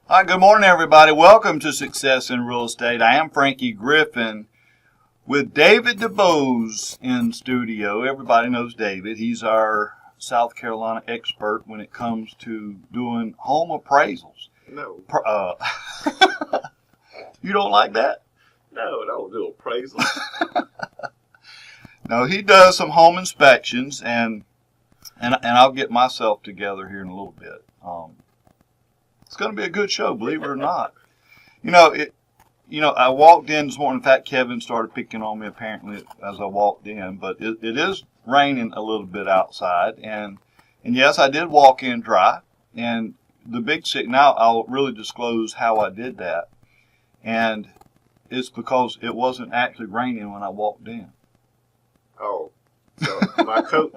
Hi, good morning, everybody. Welcome to Success in Real Estate. I am Frankie Griffin with David Dubose in studio. Everybody knows David. He's our South Carolina expert when it comes to doing home appraisals. No. You don't like that? No, I don't do appraisals. No, he does some home inspections, and I'll get myself together here in a little bit. It's going to be a good show, believe it or not. I walked in this morning. In fact, Kevin started picking on me apparently as I walked in, but it is raining a little bit outside, and yes, I did walk in dry. And the big sick. Now I'll really disclose how I did that, and it's because it wasn't actually raining when I walked in. Oh, so my coat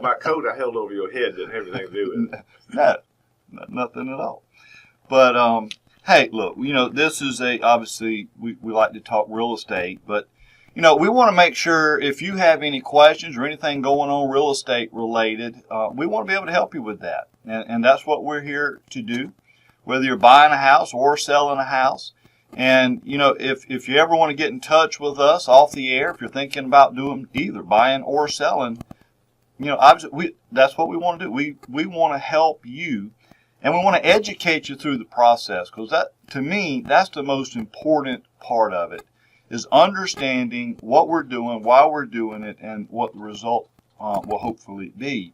I held over your head didn't have anything to do with it. No, nothing at all. But hey, look, this is obviously we like to talk real estate, but we want to make sure if you have any questions or anything going on real estate related, we want to be able to help you with that, and that's what we're here to do. Whether you're buying a house or selling a house, and if you ever want to get in touch with us off the air, if you're thinking about doing either buying or selling, obviously that's what we want to do. We want to help you. And we want to educate you through the process, because that, to me, that's the most important part of it, is understanding what we're doing, why we're doing it, and what the result will hopefully be.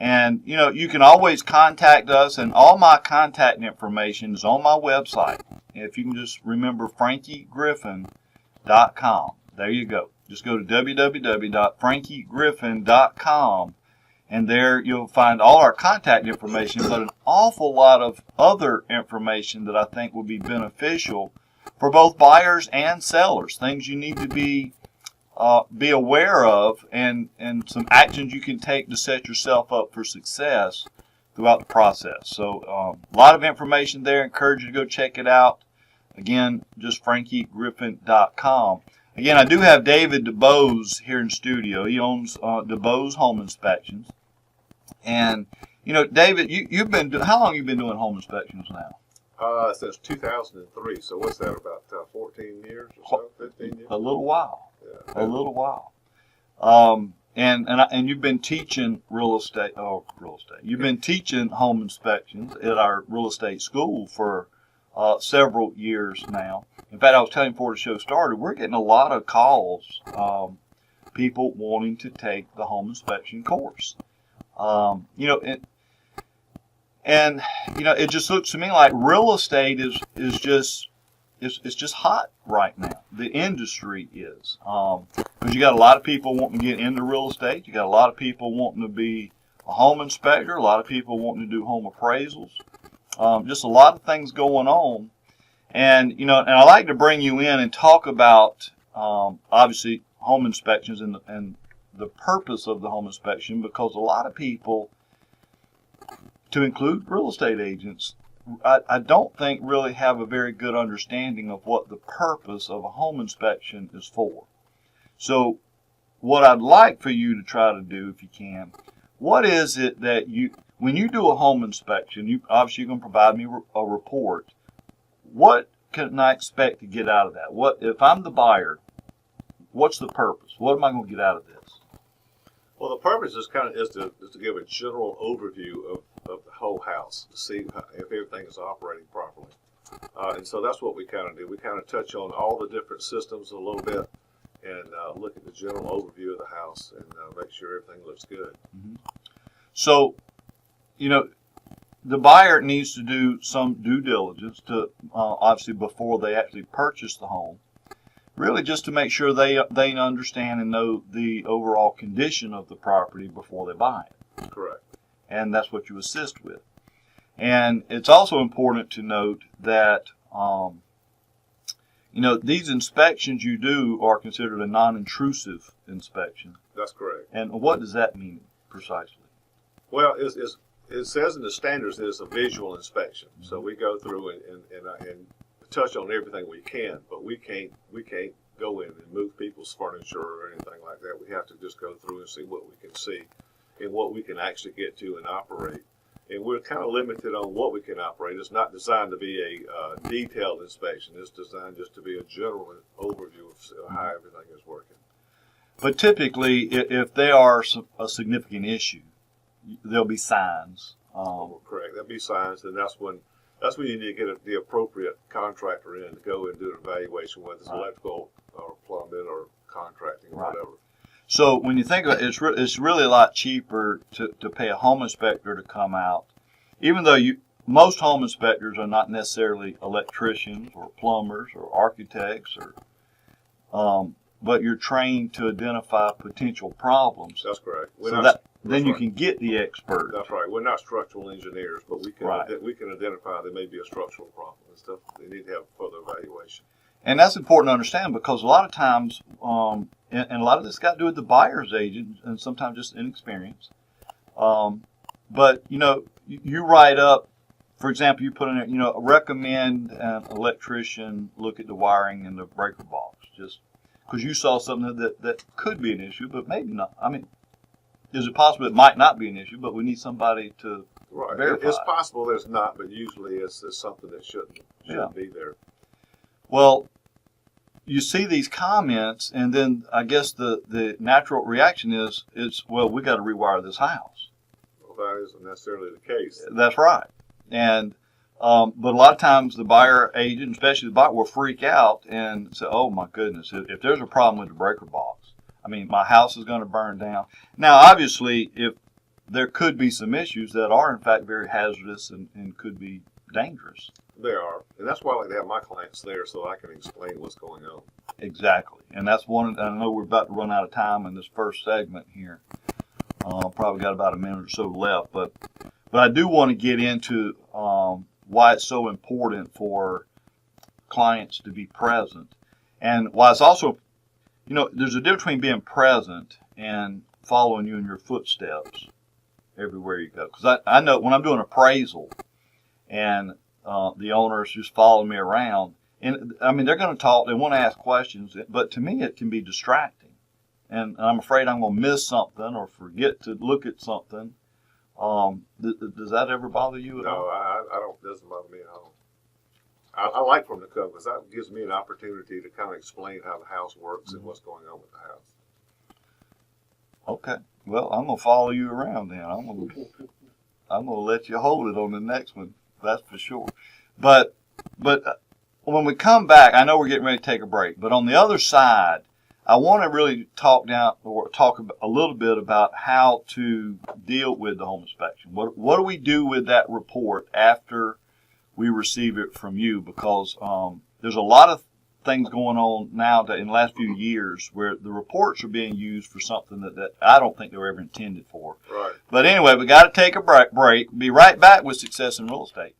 And, you can always contact us, and all my contact information is on my website. If you can just remember frankiegriffin.com. There you go. Just go to www.frankiegriffin.com. And there you'll find all our contact information, but an awful lot of other information that I think will be beneficial for both buyers and sellers. Things you need to be aware of, and some actions you can take to set yourself up for success throughout the process. So a lot of information there. Encourage you to go check it out. Again, just frankiegriffin.com. Again, I do have David Dubose here in studio. He owns Dubose Home Inspections. And, David, you've been how long have you been doing home inspections now? Since 2003. So what's that, about 14 years or so, 15 years? A little while. Yeah. A little while. And you've been teaching real estate. You've been teaching home inspections at our real estate school for several years now. In fact, I was telling you before the show started, we're getting a lot of calls, people wanting to take the home inspection course. It just looks to me like real estate is just hot right now. The industry is, because you got a lot of people wanting to get into real estate. You got a lot of people wanting to be a home inspector. A lot of people wanting to do home appraisals. Just a lot of things going on. And I like to bring you in and talk about obviously home inspections and the purpose of the home inspection, because a lot of people, to include real estate agents, I don't think really have a very good understanding of what the purpose of a home inspection is for. So what I'd like for you to try to do, if you can, what is it that when you do a home inspection, you're going to provide me a report. What can I expect to get out of that? What if I'm the buyer? What's the purpose? What am I going to get out of this? Well, the purpose is to give a general overview of the whole house, to see if everything is operating properly. And so that's what we kind of do. We kind of touch on all the different systems a little bit, and look at the general overview of the house, and make sure everything looks good. Mm-hmm. So, the buyer needs to do some due diligence to obviously before they actually purchase the home. Really just to make sure they understand and know the overall condition of the property before they buy it. Correct. And that's what you assist with. And it's also important to note that, these inspections you do are considered a non-intrusive inspection. That's correct. And what does that mean precisely? Well, it says in the standards that it's a visual inspection. Mm-hmm. So we go through and touch on everything we can, but we can't go in and move people's furniture or anything like that. We have to just go through and see what we can see and what we can actually get to and operate. And we're kind of limited on what we can operate. It's not designed to be a detailed inspection. It's designed just to be a general overview of how everything is working. But typically, if they are a significant issue, there'll be signs. Correct. There'll be signs, and that's when you need to get the appropriate contractor in to go and do an evaluation, whether it's electrical or plumbing or contracting or whatever. So when you think about it, it's really a lot cheaper to pay a home inspector to come out, even though most home inspectors are not necessarily electricians or plumbers or architects, but you're trained to identify potential problems. That's correct. Then you can get the expert. That's right. We're not structural engineers, but we can identify there may be a structural problem and stuff. They need to have further evaluation. And that's important to understand because a lot of times, and a lot of this got to do with the buyer's agent and sometimes just inexperience. But, you write up, for example, you put in there, recommend an electrician look at the wiring in the breaker box, just because you saw something that could be an issue, but maybe not. I mean, is it possible it might not be an issue, but we need somebody to verify? It's possible there's not, but usually it's something that shouldn't be there. Well, you see these comments, and then I guess the natural reaction is, well, we got to rewire this house. Well, that isn't necessarily the case. That's right. And but a lot of times the buyer agent, especially the buyer, will freak out and say, oh, my goodness, if there's a problem with the breaker box, I mean, my house is going to burn down. Now, obviously, if there could be some issues that are, in fact, very hazardous and could be dangerous. There are, and that's why I like to have my clients there so I can explain what's going on. Exactly, and that's one. I know we're about to run out of time in this first segment here. Probably got about a minute or so left, but I do want to get into why it's so important for clients to be present, and why it's also, there's a difference between being present and following you in your footsteps everywhere you go. Because I know when I'm doing appraisal, and the owners just follow me around. And I mean, they're going to talk, they want to ask questions, but to me it can be distracting. And I'm afraid I'm going to miss something or forget to look at something. Does that ever bother you at all? No, I don't. It doesn't bother me at all. I like for them to come because that gives me an opportunity to kind of explain how the house works and what's going on with the house. Okay. Well, I'm going to follow you around then. I'm going to let you hold it on the next one. That's for sure. But when we come back, I know we're getting ready to take a break, but on the other side, I want to really talk a little bit about how to deal with the home inspection. What do we do with that report after we receive it from you? Because there's a lot of things going on now that in the last few years where the reports are being used for something that I don't think they were ever intended for. Right. But anyway, we got to take a break. Be right back with Success in Real Estate.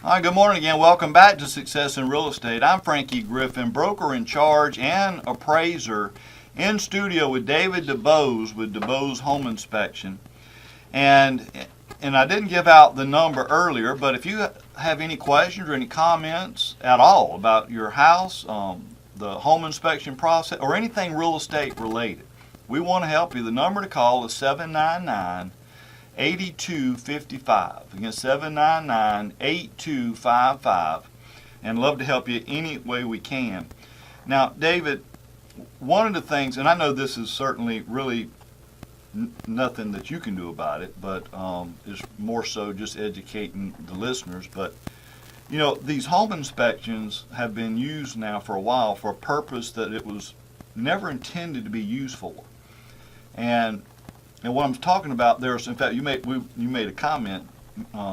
All right, good morning again. Welcome back to Success in Real Estate. I'm Frankie Griffin, broker in charge and appraiser, in studio with David Dubose with Dubose Home Inspection. And I didn't give out the number earlier, but if you have any questions or any comments at all about your house, the home inspection process, or anything real estate related, we want to help you. The number to call is 799-8255. Again, 799-8255. And love to help you any way we can. Now, David, one of the things, and I know this is certainly really nothing that you can do about it, but is more so just educating the listeners. But, these home inspections have been used now for a while for a purpose that it was never intended to be used for. And what I'm talking about, in fact, you made a comment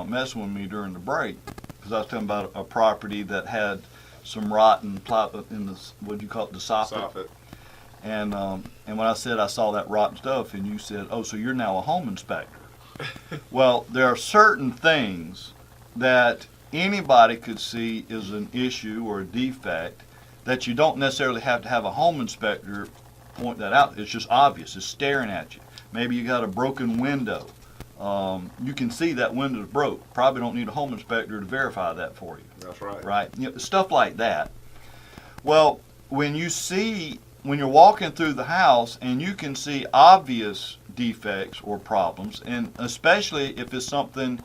messing with me during the break, because I was talking about a property that had some rotten in the, what do you call it, the soffit. And when I said I saw that rotten stuff, and you said, oh, so you're now a home inspector. Well, there are certain things that anybody could see is an issue or a defect that you don't necessarily have to have a home inspector point that out. It's just obvious. It's staring at you. Maybe you got a broken window. You can see that window's broke. Probably don't need a home inspector to verify that for you. That's right. Right? Stuff like that. Well, when when you're walking through the house and you can see obvious defects or problems, and especially if it's something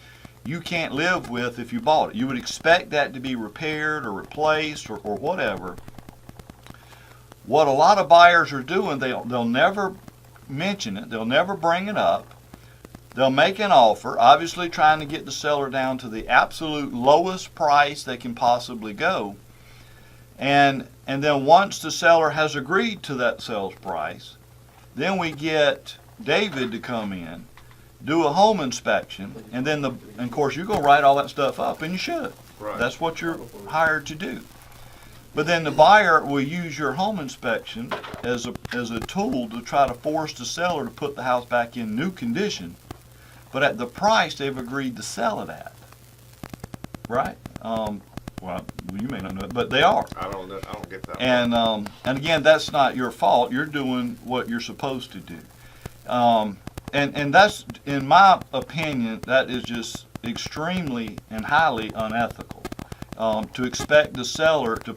you can't live with if you bought it, you would expect that to be repaired or replaced or whatever. What a lot of buyers are doing, they'll never mention it, they'll never bring it up. They'll make an offer, obviously trying to get the seller down to the absolute lowest price they can possibly go. And then once the seller has agreed to that sales price, then we get David to come in, do a home inspection, and then and of course you're going to write all that stuff up, and you should. Right. That's what you're hired to do. But then the buyer will use your home inspection as a tool to try to force the seller to put the house back in new condition, but at the price they've agreed to sell it at. Right? Well, you may not know it, but they are. I don't get that. And again, that's not your fault. You're doing what you're supposed to do. And that's, in my opinion, that is just extremely and highly unethical. To expect the seller to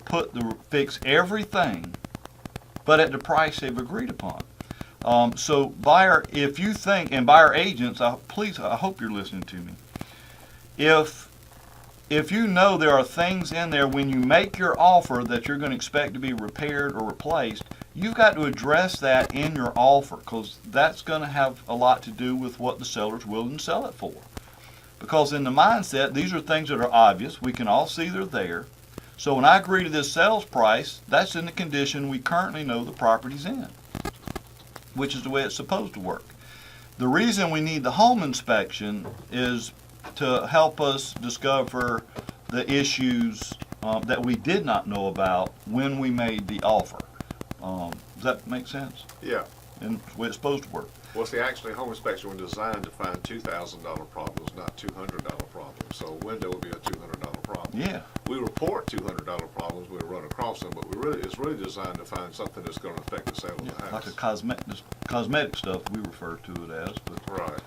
fix everything, but at the price they've agreed upon. So buyer, if you think, and buyer agents, please, I hope you're listening to me. If you know there are things in there when you make your offer that you're going to expect to be repaired or replaced, you've got to address that in your offer, because that's going to have a lot to do with what the seller's willing to sell it for. Because in the mindset, these are things that are obvious. We can all see they're there. So when I agree to this sales price, that's in the condition we currently know the property's in, which is the way it's supposed to work. The reason we need the home inspection is to help us discover the issues that we did not know about when we made the offer. Does that make sense? Yeah. And the way it's supposed to work. Well, see, actually, home inspection was designed to find $2,000 problems, not $200 problems. So a window would be a $200 problem. Yeah. We report $200 problems when we run across them, but it's really designed to find something that's going to affect the sale of the house. Like the cosmetic stuff we refer to it as. But, right.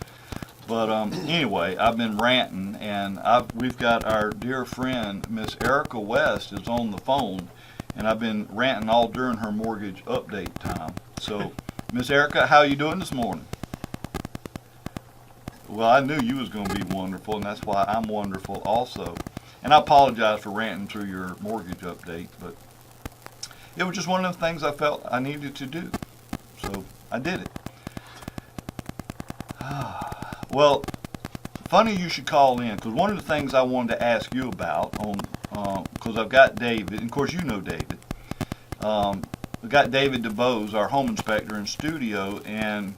But anyway, I've been ranting, and we've got our dear friend, Miss Erica West, is on the phone, and I've been ranting all during her mortgage update time. So, Miss Erica, how you doing this morning? Well, I knew you was going to be wonderful, and that's why I'm wonderful also. And I apologize for ranting through your mortgage update, but it was just one of the things I felt I needed to do. So, I did it. Well, funny you should call in, because one of the things I wanted to ask you about, because I've got David, and of course you know David. We've got David Dubose, our home inspector, in studio, and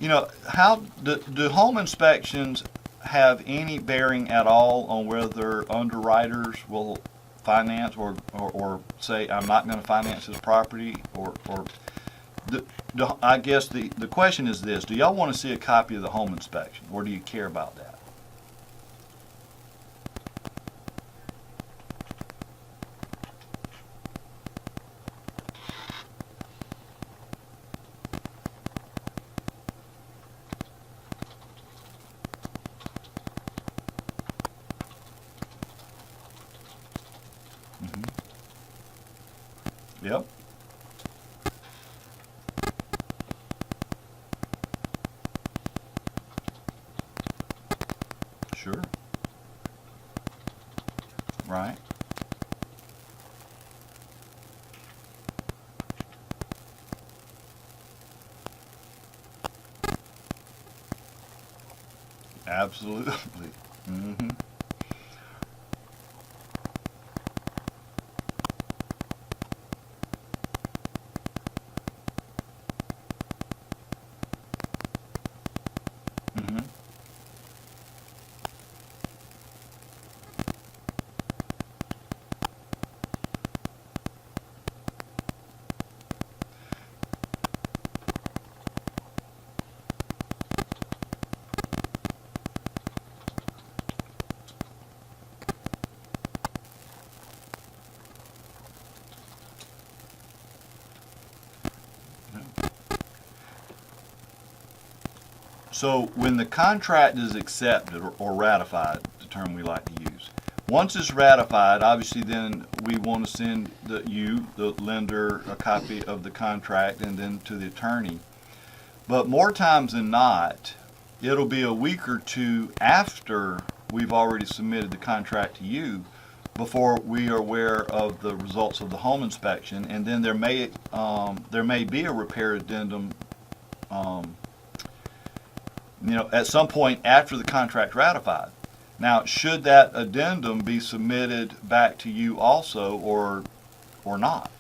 you know, how do home inspections have any bearing at all on whether underwriters will finance or say I'm not going to finance this property, or I guess the question is this: do y'all want to see a copy of the home inspection, or do you care about that? Yep. Sure. Right. Absolutely. Mm-hmm. Mm-hmm. So when the contract is accepted or ratified, the term we like to use, Once it's ratified, obviously then we want to send the lender, a copy of the contract, and then to the attorney. But more times than not, it'll be a week or two after we've already submitted the contract to you before we are aware of the results of the home inspection, and then there may be a repair addendum at some point after the contract ratified. Now, should that addendum be submitted back to you also, or not?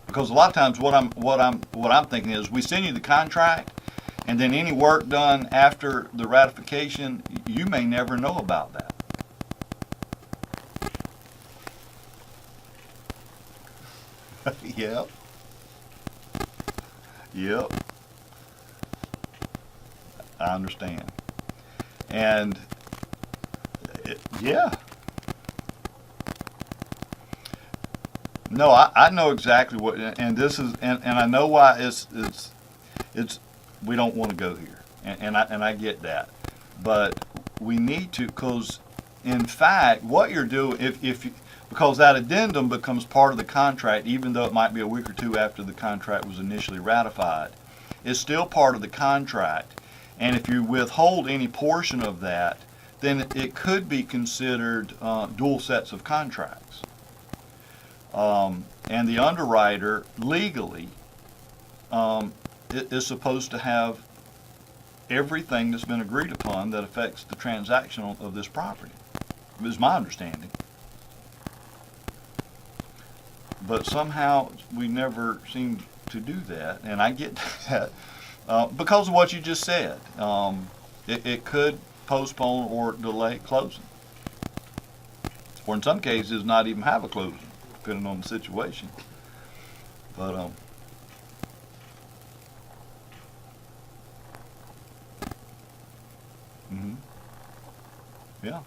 Because a lot of times, what I'm thinking is, we send you the contract, and then any work done after the ratification, you may never know about that. Yep. Yep. I understand. And yeah. No, I know exactly what, and this is, and I know why it's we don't want to go here, and I get that, but we need to, because in fact, what you're doing, because that addendum becomes part of the contract, even though it might be a week or two after the contract was initially ratified, it's still part of the contract. And if you withhold any portion of that, then it could be considered dual sets of contracts. And the underwriter legally is supposed to have everything that's been agreed upon that affects the transaction of this property, is my understanding. But somehow we never seem to do that, and I get that. Because of what you just said, it could postpone or delay closing, or in some cases not even have a closing, depending on the situation. But yeah.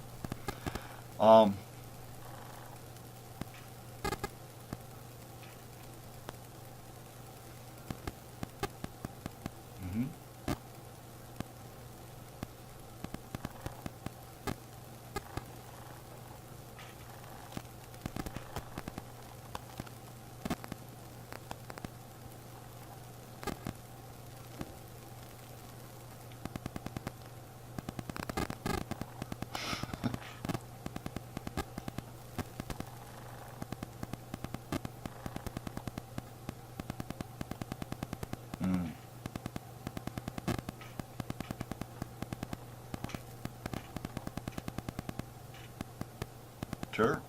Sure.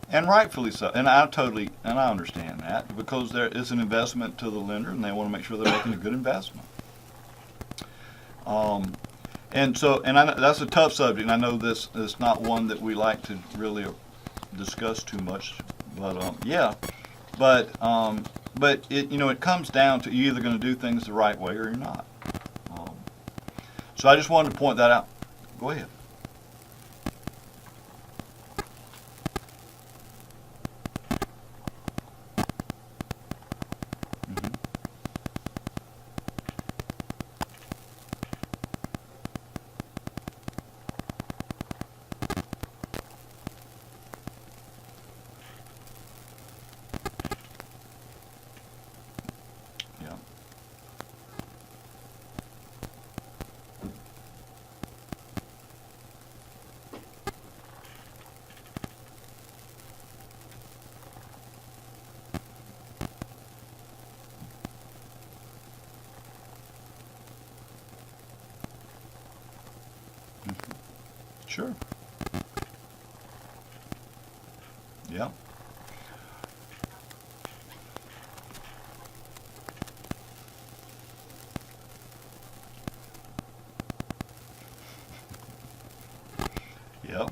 And rightfully so. And I understand that, because there is an investment to the lender, and they want to make sure they're making a good investment. And I know that's a tough subject, and I know this is not one that we like to really discuss too much, but yeah. But it comes down to, you're either going to do things the right way or you're not. So I just wanted to point that out. Go ahead. Sure. Yeah. Yep.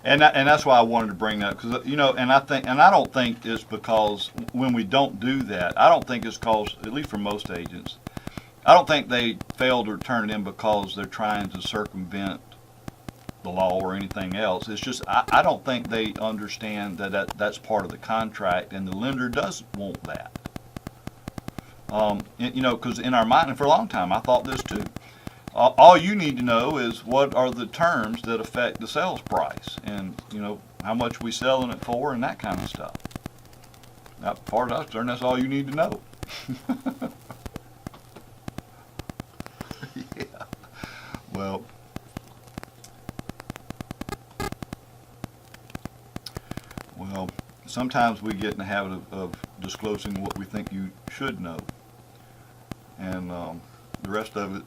And that's why I wanted to bring that, because I don't think it's because when we don't do that, I don't think it's because, at least for most agents, I don't think they fail to turn it in because they're trying to circumvent the law or anything else. It's just I don't think they understand that's part of the contract, and the lender doesn't want that. Because in our mind, and for a long time, I thought this too. All you need to know is what are the terms that affect the sales price, and how much we selling it for, and that kind of stuff. Now, as far as I'm concerned, that's all you need to know. Yeah. Well, sometimes we get in the habit of disclosing what we think you should know, and the rest of it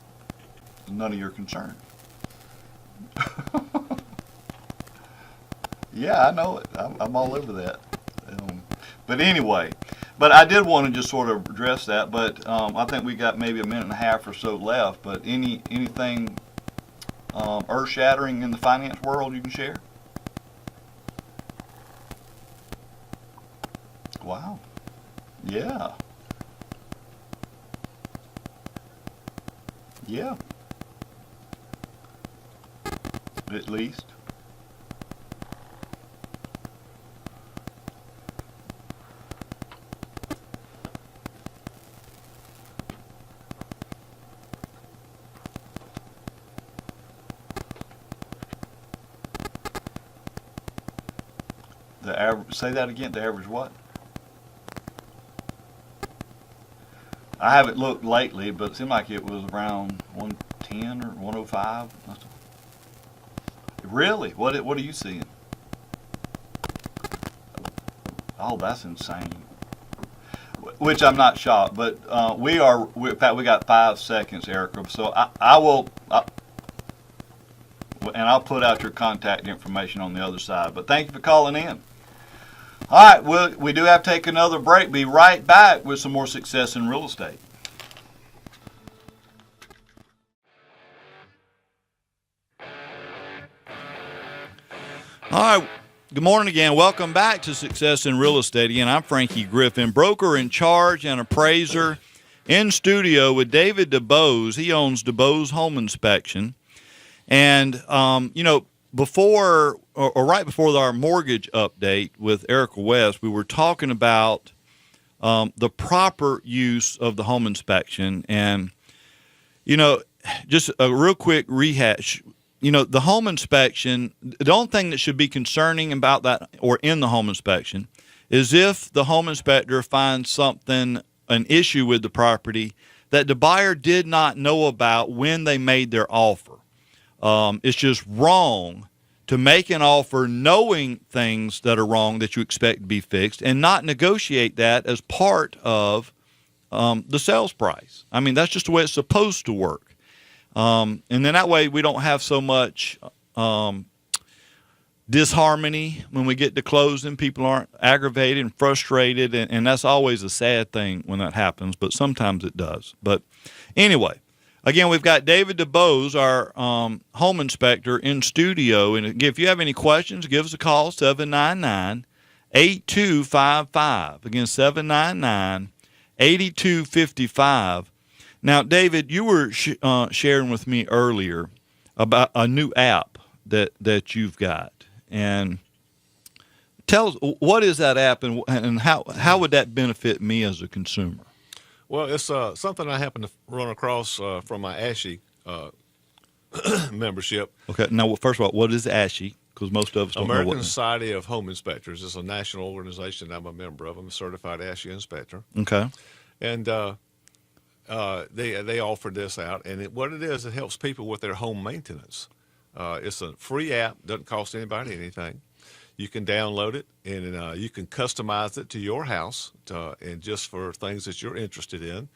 is none of your concern. Yeah, I know it. I'm all over that. But anyway, I did want to just sort of address that. But I think we got maybe a minute and a half or so left. But anything earth-shattering in the finance world you can share? Wow. Yeah. Yeah. At least. The average. Say that again. The average what? I haven't looked lately, but it seemed like it was around 110 or 105. Really? What are you seeing? Oh, that's insane. Which I'm not shocked, but in fact, we got 5 seconds, Erica. So I'll put out your contact information on the other side. But thank you for calling in. All right, we do have to take another break. Be right back with some more success in real estate. All right, good morning again. Welcome back to Success in Real Estate. Again, I'm Frankie Griffin, broker in charge and appraiser, in studio with David Dubose. He owns Dubose Home Inspection. And, before or right before our mortgage update with Erica West, we were talking about the proper use of the home inspection. And, just a real quick rehash. The home inspection, the only thing that should be concerning about that or in the home inspection is if the home inspector finds an issue with the property that the buyer did not know about when they made their offer. It's just wrong to make an offer knowing things that are wrong that you expect to be fixed and not negotiate that as part of the sales price. I mean, that's just the way it's supposed to work. And then that way we don't have so much disharmony when we get to closing. People aren't aggravated and frustrated, and that's always a sad thing when that happens, but sometimes it does. But anyway, again, we've got David Dubose, our home inspector, in studio. And again, if you have any questions, give us a call, 799-8255. Again, 799-8255. Now, David, you were sharing with me earlier about a new app that you've got. And tell us, what is that app, and how would that benefit me as a consumer? Well, it's something I happened to run across from my ASHI membership. Okay. Now, first of all, what is ASHI? Because most of us don't know what American Society of Home Inspectors. It's a national organization I'm a member of. I'm a certified ASHI inspector. Okay. And they offered this out, and what it is, it helps people with their home maintenance. It's a free app, doesn't cost anybody anything. You can download it, and you can customize it to your house, and just for things that you're interested in.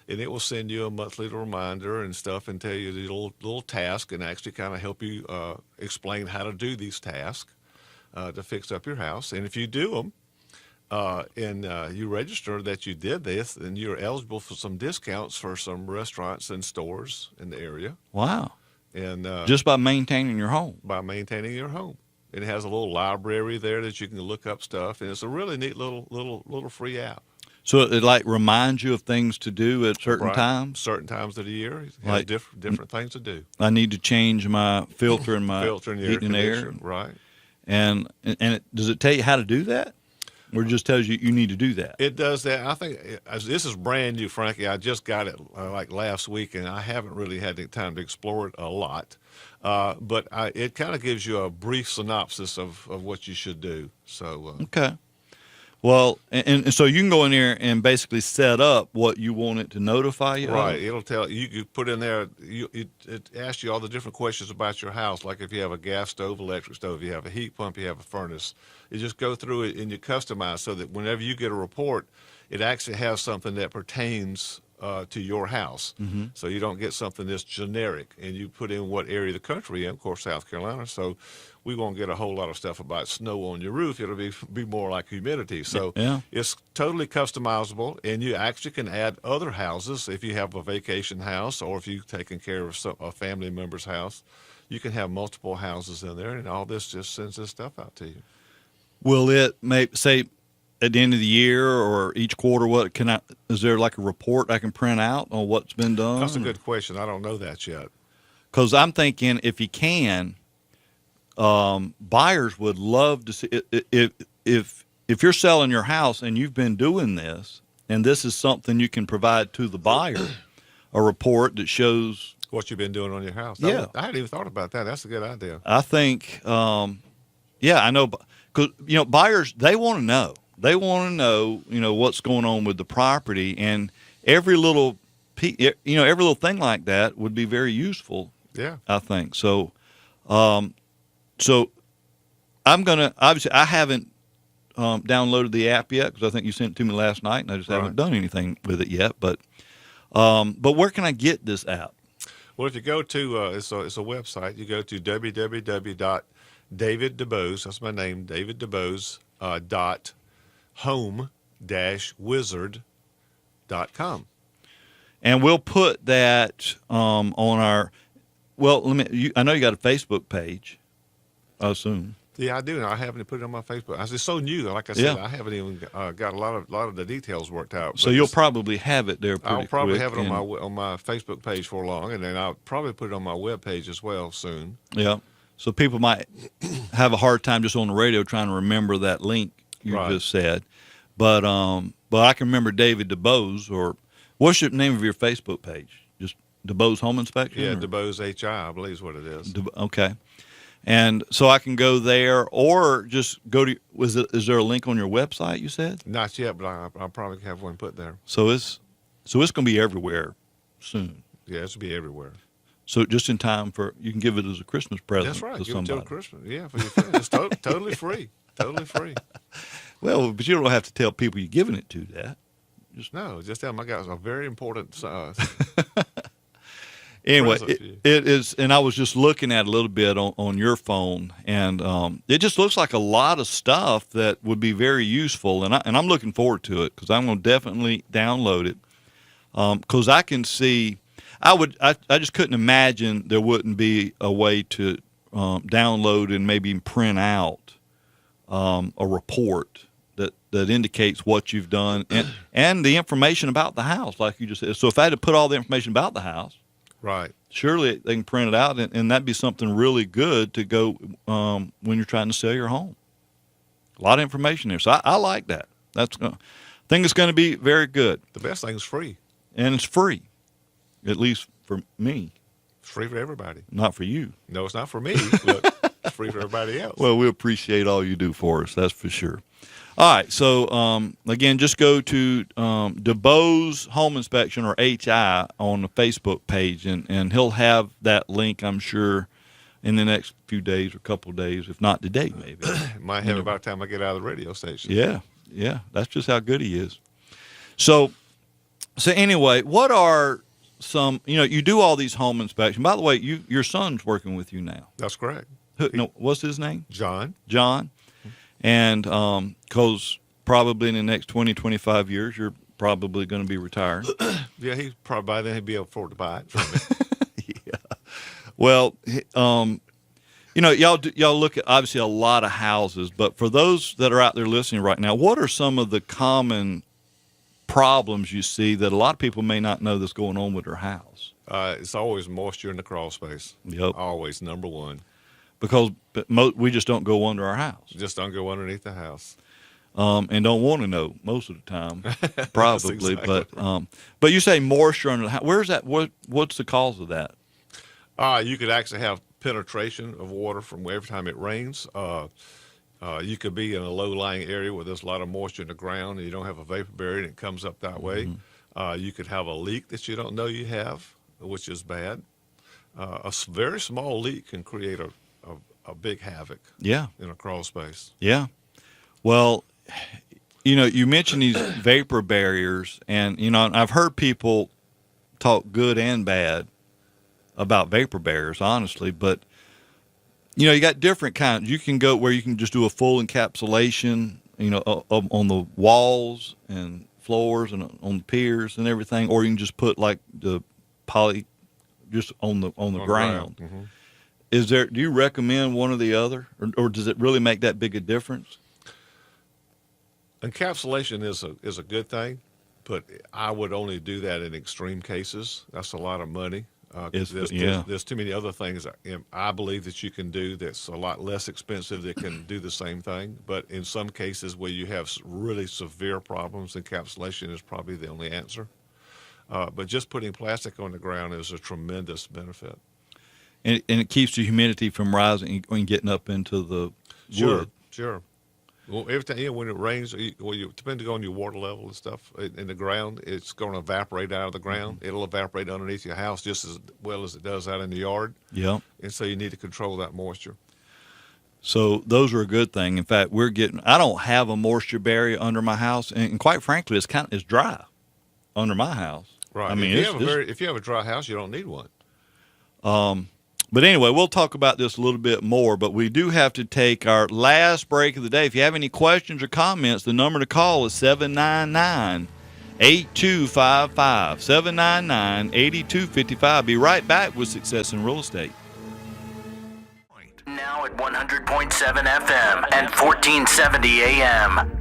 And it will send you a monthly reminder and stuff, and tell you the little task, and actually kind of help you explain how to do these tasks to fix up your house. And if you do them, and you register that you did this, then you're eligible for some discounts for some restaurants and stores in the area. Wow. And just by maintaining your home. By maintaining your home. It has a little library there that you can look up stuff, and it's a really neat little free app. So it like reminds you of things to do at certain times? Certain times of the year. It has like different things to do. I need to change my filter in my filter in your heating and air. Right. And does it tell you how to do that? Or it just tells you need to do that? It does that. I think this is brand new, Frankie. I just got it like last week, and I haven't really had the time to explore it a lot. But it kind of gives you a brief synopsis of what you should do. So Okay. Well, and so you can go in there and basically set up what you want it to notify you right, of? it'll tell you. You put in there. It asks you all the different questions about your house, like if you have a gas stove, electric stove, you have a heat pump, you have a furnace. You just go through it and you customize so that whenever you get a report, it actually has something that pertains to your house. Mm-hmm. So you don't get something that's generic, and you put in what area of the country you're in, of course, South Carolina. So we won't get a whole lot of stuff about snow on your roof. It'll be more like humidity. So Yeah. it's totally customizable, and you actually can add other houses if you have a vacation house or if you've taken care of a family member's house. You can have multiple houses in there, and all this just sends this stuff out to you. Will it say at the end of the year or each quarter, is there like a report I can print out on what's been done? That's a good question. I don't know that yet. Because I'm thinking if you can, buyers would love to see if you're selling your house and you've been doing this, and this is something you can provide to the buyer, a report that shows What you've been doing on your house. Yeah. I hadn't even thought about that. That's a good idea. I think, yeah, I know, because buyers, they want to know. They want to know, what's going on with the property, and every little, every little thing like that would be very useful. Yeah. I think so. So I'm gonna obviously I haven't downloaded the app yet because I think you sent it to me last night, and I just haven't done anything with it yet. But where can I get this app? Well, if you go to it's a website. You go to www.daviddubose. That's my name, David Dubose. .home-wizard.com. And we'll put that on our. Well, I know you got a Facebook page, I assume. Yeah, I do. I haven't put it on my Facebook. It's so new. Like I said, Yeah. I haven't even got a lot of the details worked out. So you'll probably have it there. I'll probably quick, have it on my Facebook page for long, and then I'll probably put it on my web page as well soon. Yeah. So people might have a hard time just on the radio trying to remember that link you just said, but I can remember David Dubose. Or what's the name of your Facebook page? Just Dubose Home Inspection? Yeah, Dubose HI, I believe is what it is. Okay. And so I can go there, or just go to. Is there a link on your website? You said Not yet, but I'll probably have one put there. so. It's going to be everywhere soon. Yeah, it should be everywhere. So just in time for you can give it as a Christmas present. That's right. To Give somebody. it till Christmas. Yeah, for your friends. It's totally free. Totally free. Well, but you don't have to tell people you're giving it to that. Just tell them I got a very important. Anyway, present for you. it is, and I was just looking at it a little bit on your phone, and it just looks like a lot of stuff that would be very useful, and I'm looking forward to it because I'm going to definitely download it because I can see. I just couldn't imagine there wouldn't be a way to download and maybe print out a report that indicates what you've done and the information about the house, like you just said. So if I had to put all the information about the house, Right. surely they can print it out, and that'd be something really good to go when you're trying to sell your home. A lot of information there, so I like that. I think it's going to be very good, The best thing is free. and it's free, at least for me, It's free for everybody. not for you. No, it's not for me, but it's free for everybody else. Well, we appreciate all you do for us, that's for sure. All right, so again, just go to Dubose Home Inspection, or HI, on the Facebook page, and he'll have that link, I'm sure, in the next few days or couple of days, if not today, maybe. Might have it by the time I get out of the radio station. Yeah, that's just how good he is. So anyway, what are some, you do all these home inspections. By the way, your son's working with you now. That's correct. What's his name? John. And because probably in the next 20, 25 years, you're probably going to be retired. Yeah, he's probably by then he'd be able to afford to buy it from me. Yeah. Well, y'all look at obviously a lot of houses, but for those that are out there listening right now, what are some of the common problems you see that a lot of people may not know that's going on with their house? It's always moisture in the crawl space. Yep. Always, number one. Because we just don't go under our house. Just don't go underneath the house. and don't want to know most of the time, probably. exactly But you say moisture under the house. Where's that? What's the cause of that? You could actually have penetration of water from every time it rains. You could be in a low-lying area where there's a lot of moisture in the ground and you don't have a vapor barrier and it comes up that way. You could have a leak that you don't know you have, which is bad. Very small leak can create a big havoc Yeah. in a crawl space. Yeah. Well, you mentioned these vapor barriers, and, I've heard people talk good and bad about vapor barriers, honestly, but, you got different kinds. You can go where you can just do a full encapsulation, on the walls and floors and on the piers and everything, or you can just put like the poly just on the ground. Do you recommend one or the other, or does it really make that big a difference? Encapsulation is a good thing, but I would only do that in extreme cases. That's a lot of money. There's too many other things I believe that you can do that's a lot less expensive that can do the same thing. But in some cases where you have really severe problems, encapsulation is probably the only answer. But just putting plastic on the ground is a tremendous benefit. And it keeps the humidity from rising and getting up into the wood. Sure. Well, every time when it rains, depending on your water level and stuff in the ground, it's going to evaporate out of the ground. It'll evaporate underneath your house just as well as it does out in the yard. Yeah. And so you need to control that moisture. So those are a good thing. In fact, I don't have a moisture barrier under my house, and quite frankly, it's dry under my house. Right. I mean, if you have a dry house, you don't need one. But anyway, we'll talk about this a little bit more, but we do have to take our last break of the day. If you have any questions or comments, the number to call is 799-8255, 799-8255. Be right back with Success in Real Estate. Now at 100.7 FM and 1470 AM.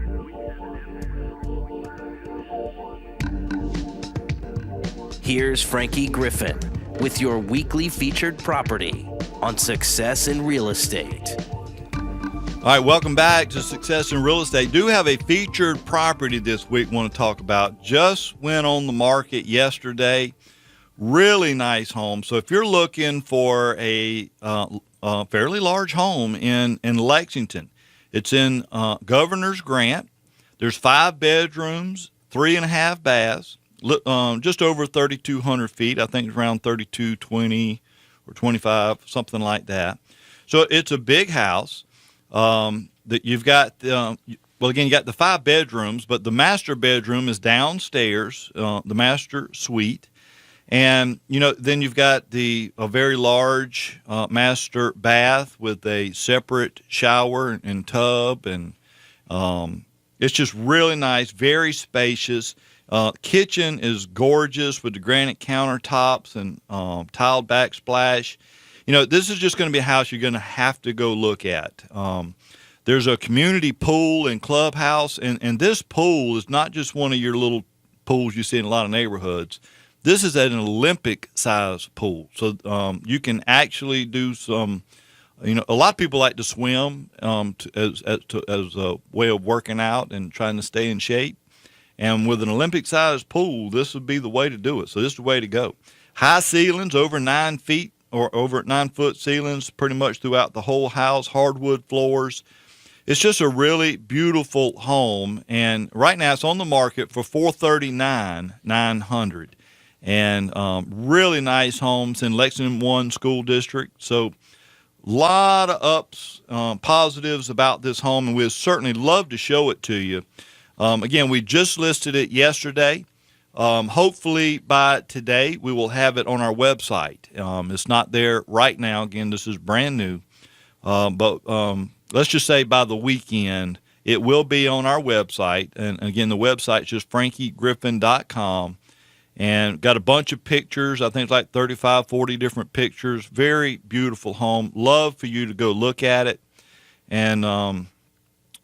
Here's Frankie Griffin with your weekly featured property on Success in Real Estate. All right, welcome back to Success in Real Estate. Do have a featured property this week I want to talk about. Just went on the market yesterday. Really nice home. So if you're looking for a fairly large home in Lexington, it's in Governor's Grant. There's 5 bedrooms, 3.5 baths. Just over 3,200 feet. I think it's around 3,220 or 25, something like that. So it's a big house. That you've got. Again, you got the 5 bedrooms, but the master bedroom is downstairs, the master suite, and then you've got a very large master bath with a separate shower and tub, and it's just really nice, very spacious. Kitchen is gorgeous with the granite countertops and tiled backsplash. This is just going to be a house you're going to have to go look at. There's a community pool and clubhouse, and this pool is not just one of your little pools you see in a lot of neighborhoods. This is an Olympic-sized pool, so you can actually do some. A lot of people like to swim as a way of working out and trying to stay in shape. And with an Olympic-sized pool, this would be the way to do it. So this is the way to go. High ceilings, over 9 feet or over 9-foot ceilings pretty much throughout the whole house, hardwood floors. It's just a really beautiful home. And right now it's on the market for $439,900. And really nice homes in Lexington 1 School District. So a lot of ups, positives about this home, and we'd certainly love to show it to you. Again, we just listed it yesterday. Hopefully by today we will have it on our website. It's not there right now. Again, this is brand new. But let's just say by the weekend it will be on our website. And again, the website is just frankiegriffin.com. And got a bunch of pictures. I think it's like 35, 40 different pictures. Very beautiful home. Love for you to go look at it. And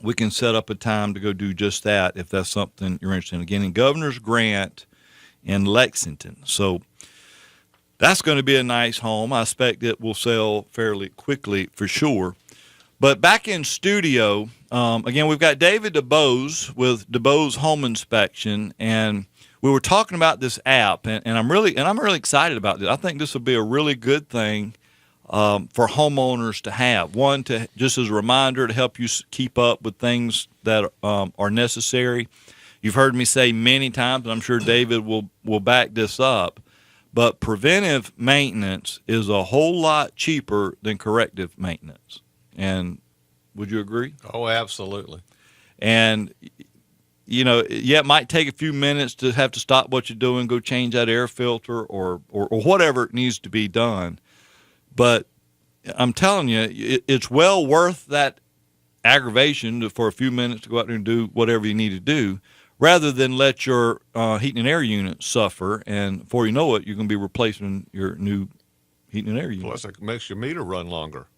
we can set up a time to go do just that if that's something you're interested in. Again, in Governor's Grant in Lexington. So that's going to be a nice home. I expect it will sell fairly quickly for sure. But back in studio, again, we've got David Dubose with Dubose Home Inspection, and we were talking about this app, and I'm really excited about this. I think this will be a really good thing for homeowners to have. One, to just as a reminder to help you keep up with things that are necessary. You've heard me say many times, and I'm sure David will back this up, but preventive maintenance is a whole lot cheaper than corrective maintenance. And would you agree? Oh, absolutely. And, you know, yeah, it might take a few minutes to have to stop what you're doing, go change that air filter or whatever it needs to be done. But I'm telling you, it's well worth that aggravation for a few minutes to go out there and do whatever you need to do, rather than let your heating and air unit suffer. And before you know it, you're going to be replacing your new heating and air unit. Plus, it makes your meter run longer.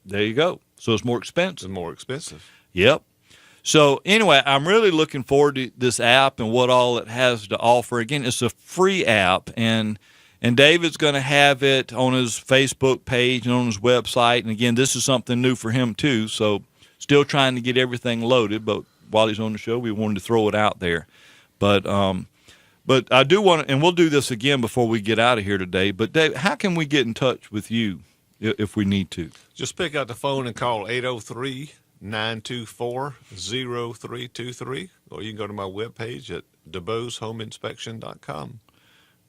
There you go. So it's more expensive. It's more expensive. Yep. So anyway, I'm really looking forward to this app and what all it has to offer. Again, it's a free app, and David's going to have it on his Facebook page and on his website. And again, this is something new for him too. So still trying to get everything loaded, but while he's on the show, we wanted to throw it out there. But I do want to, and we'll do this again before we get out of here today. But Dave, how can we get in touch with you if we need to? Just pick up the phone and call 803-924-0323, or you can go to my webpage at DuboseHomeInspection.com.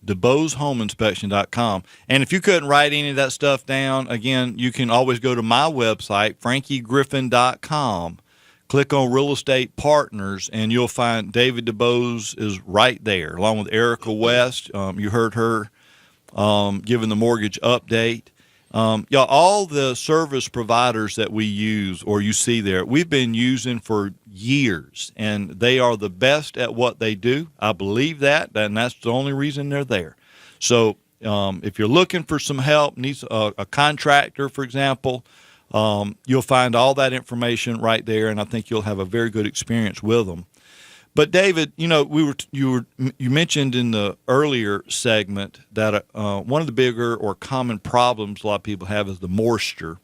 DuboseHomeInspection.com. And if you couldn't write any of that stuff down, again, you can always go to my website, FrankieGriffin.com. Click on Real Estate Partners, and you'll find David Dubose is right there, along with Erica West. You heard her giving the mortgage update. Y'all, all the service providers that we use or you see there, we've been using for years, and they are the best at what they do. I believe that, and that's the only reason they're there. So if you're looking for some help, needs a contractor, for example, you'll find all that information right there, and I think you'll have a very good experience with them. But David, you know, you mentioned in the earlier segment that one of the bigger or common problems a lot of people have is the moisture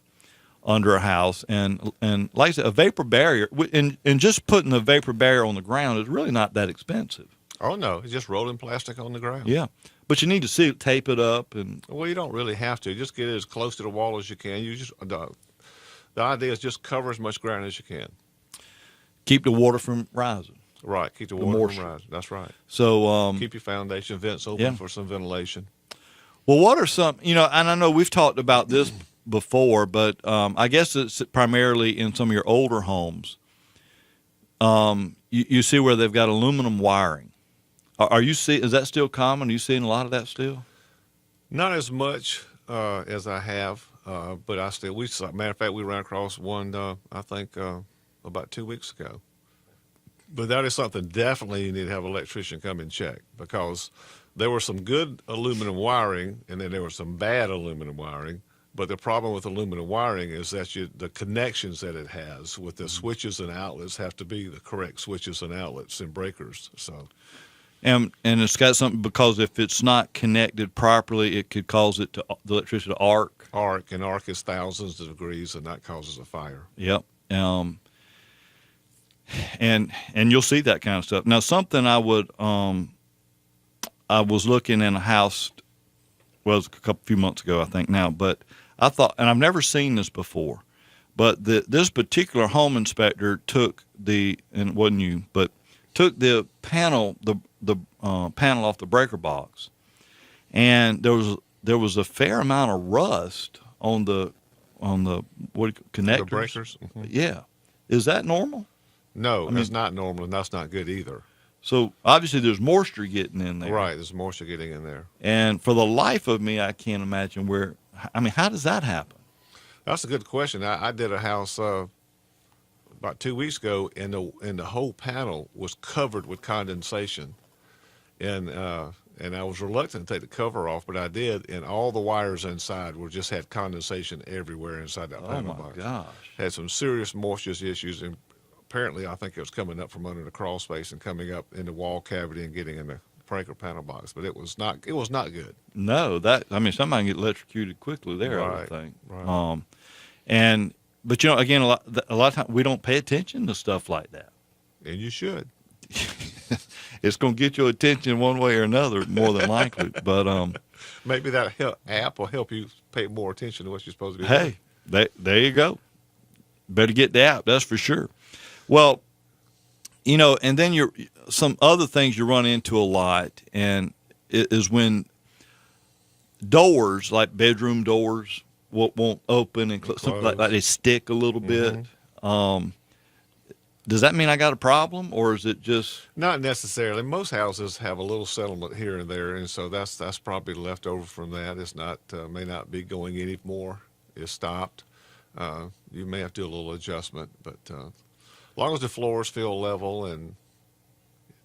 under a house, and like I said, a vapor barrier, and just putting the vapor barrier on the ground is really not that expensive. Oh no, it's just rolling plastic on the ground. Yeah, but you need to tape it up, and well, you don't really have to. Just get it as close to the wall as you can. The idea is just cover as much ground as you can. Keep the water from rising. Right, keep the water from rising. That's right. So keep your foundation vents open for some ventilation. Well, what are some, you know, and I know we've talked about this before, but I guess it's primarily in some of your older homes. You see where they've got aluminum wiring. Is that still common? Are you seeing a lot of that still? Not as much as I have, but matter of fact, we ran across one, I think, about 2 weeks ago. But that is something definitely you need to have an electrician come and check, because there was some good aluminum wiring and then there was some bad aluminum wiring. But the problem with aluminum wiring is that the connections that it has with the switches and outlets have to be the correct switches and outlets and breakers. So, and it's got something, because if it's not connected properly, it could cause the electricity to arc. Arc is thousands of degrees, and that causes a fire. Yep. And you'll see that kind of stuff. Now, something I was looking in a house, well, it was a few months ago, I think now, but I thought, and I've never seen this before, but this particular home inspector took the panel, the panel off the breaker box, and there was a fair amount of rust on the connectors. The breakers. Mm-hmm. Yeah, is that normal? No, that's not normal, and that's not good either. So obviously there's moisture getting in there. Right, there's moisture getting in there. And for the life of me, I can't imagine how does that happen? That's a good question. I did a house about 2 weeks ago, and the whole panel was covered with condensation. And I was reluctant to take the cover off, but I did, and all the wires inside just had condensation everywhere inside that panel box. Oh my gosh. Had some serious moisture issues, and apparently I think it was coming up from under the crawl space and coming up in the wall cavity and getting in the breaker panel box, but it was not good. No, somebody can get electrocuted quickly there, I would think. Right. And But again, a lot of times we don't pay attention to stuff like that. And you should. It's going to get your attention one way or another, more than likely. But maybe that app will help you pay more attention to what you're supposed to be hey, there you go. Better get the app, that's for sure. Well, and then some other things you run into a lot, and is when doors, like bedroom doors, won't open and close, something like they stick a little bit. Does that mean I got a problem, or is it just not necessarily? Most houses have a little settlement here and there, and so that's probably left over from that. It's not may not be going anymore. It's stopped. You may have to do a little adjustment, but as long as the floors feel level and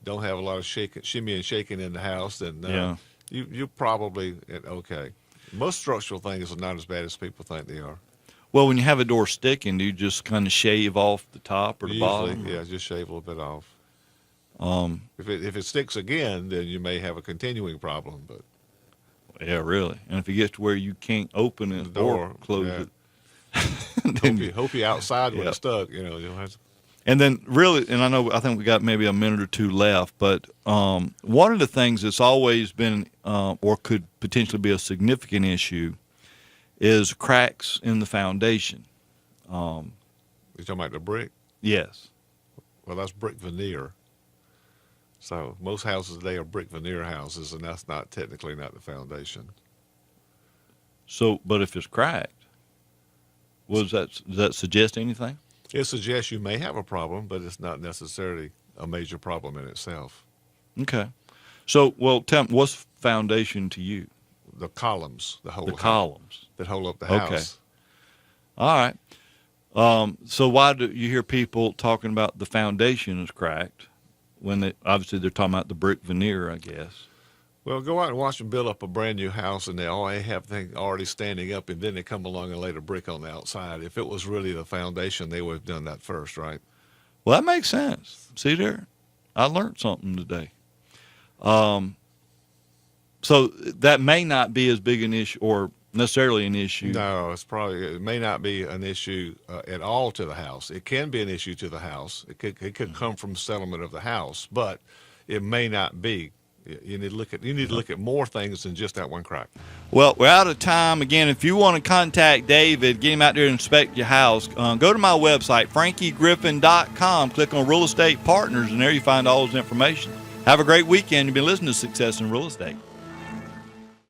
don't have a lot of shimmy and shaking in the house, then you're probably okay. Most structural things are not as bad as people think they are. Well, when you have a door sticking, do you just kind of shave off the top or the bottom? Yeah, just shave a little bit off. If it sticks again, then you may have a continuing problem. But yeah, really. And if it gets to where you can't open it or close it, then hope you're outside when it's stuck. You'll have to. And then really, and I think we got maybe a minute or two left, but one of the things that's always been or could potentially be a significant issue is cracks in the foundation. You're talking about the brick? Yes. Well, that's brick veneer. So most houses today are brick veneer houses, and that's technically not the foundation. So, but if it's cracked, does that suggest anything? It suggests you may have a problem, but it's not necessarily a major problem in itself. Okay. So, well, tell me, what's foundation to you? The columns, the columns that hold up the house. Okay. All right. So why do you hear people talking about the foundation is cracked when obviously they're talking about the brick veneer, I guess? Well, go out and watch them build up a brand new house, and they have things already standing up, and then they come along and lay the brick on the outside. If it was really the foundation, they would have done that first, right? Well, that makes sense. See there? I learned something today. So that may not be as big an issue or necessarily an issue. No, it may not be an issue at all to the house. It can be an issue to the house. It could come from settlement of the house, but it may not be. You need to look at more things than just that one crack. Well, we're out of time. Again, if you want to contact David, get him out there and inspect your house, go to my website, frankiegriffin.com, click on Real Estate Partners, and there you find all his information. Have a great weekend. You've been listening to Success in Real Estate.